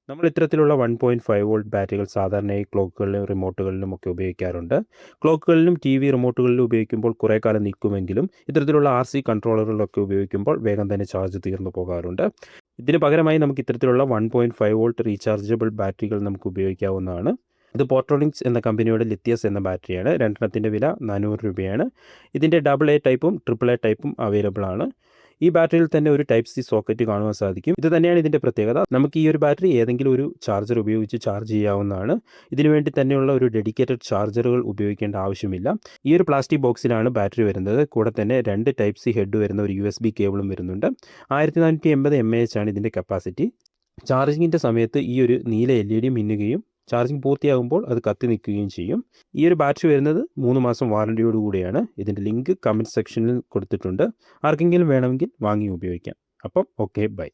നമ്മൾ ഇത്തരത്തിലുള്ള 1.5 വോൾട്ട് ബാറ്ററികൾ സാധാരണയായി ക്ലോക്കുകളിലും റിമോട്ടുകളിലും ഒക്കെ ഉപയോഗിക്കാറുണ്ട്. ക്ലോക്കുകളിലും ടി വി റിമോട്ടുകളിലും ഉപയോഗിക്കുമ്പോൾ കുറേ കാലം നിൽക്കുമെങ്കിലും ഇത്തരത്തിലുള്ള RC കൺട്രോളറുകളിലൊക്കെ ഉപയോഗിക്കുമ്പോൾ വേഗം തന്നെ ചാർജ് തീർന്നു പോകാറുണ്ട്. ഇതിന് പകരമായി നമുക്ക് ഇത്തരത്തിലുള്ള 1.5 വോൾട്ട് റീചാർജബിൾ ബാറ്ററികൾ നമുക്ക് ഉപയോഗിക്കാവുന്നതാണ്. ഇത് പോർട്രോണിക്സ് എന്ന കമ്പനിയുടെ ലിത്തിയസ് എന്ന ബാറ്ററിയാണ്. രണ്ടെണ്ണത്തിൻ്റെ വില 400 രൂപയാണ്. ഇതിൻ്റെ AA ടൈപ്പും AAA ടൈപ്പും അവൈലബിൾ ആണ്. ഈ ബാറ്ററിയിൽ തന്നെ ഒരു ടൈപ്പ് സി സോക്കറ്റ് കാണുവാൻ സാധിക്കും. ഇത് തന്നെയാണ് ഇതിൻ്റെ പ്രത്യേകത. നമുക്ക് ഈ ഒരു ബാറ്ററി ഏതെങ്കിലും ഒരു ചാർജർ ഉപയോഗിച്ച് ചാർജ് ചെയ്യാവുന്നതാണ്. ഇതിനുവേണ്ടി തന്നെയുള്ള ഒരു ഡെഡിക്കേറ്റഡ് ചാർജറുകൾ ഉപയോഗിക്കേണ്ട ആവശ്യമില്ല. ഈ ഒരു പ്ലാസ്റ്റിക് ബോക്സിലാണ് ബാറ്ററി വരുന്നത്. കൂടെ തന്നെ 2 ടൈപ്പ് സി ഹെഡ് വരുന്ന ഒരു USB കേബിളും വരുന്നുണ്ട്. 1450 mAh ആണ് ഇതിൻ്റെ കപ്പാസിറ്റി. ചാർജിങ്ങിൻ്റെ സമയത്ത് ഈ ഒരു നീല LED മിന്നുകയും ചാർജിങ് പൂർത്തിയാകുമ്പോൾ അത് കത്തി നിൽക്കുകയും ചെയ്യും. ഈ ഒരു ബാറ്ററി വരുന്നത് 3 മാസം വാറണ്ടിയോട് കൂടിയാണ്. ഇതിൻ്റെ ലിങ്ക് കമൻറ്റ് സെക്ഷനിൽ കൊടുത്തിട്ടുണ്ട്. ആർക്കെങ്കിലും വേണമെങ്കിൽ വാങ്ങി ഉപയോഗിക്കാം. അപ്പം ഓക്കെ, ബൈ.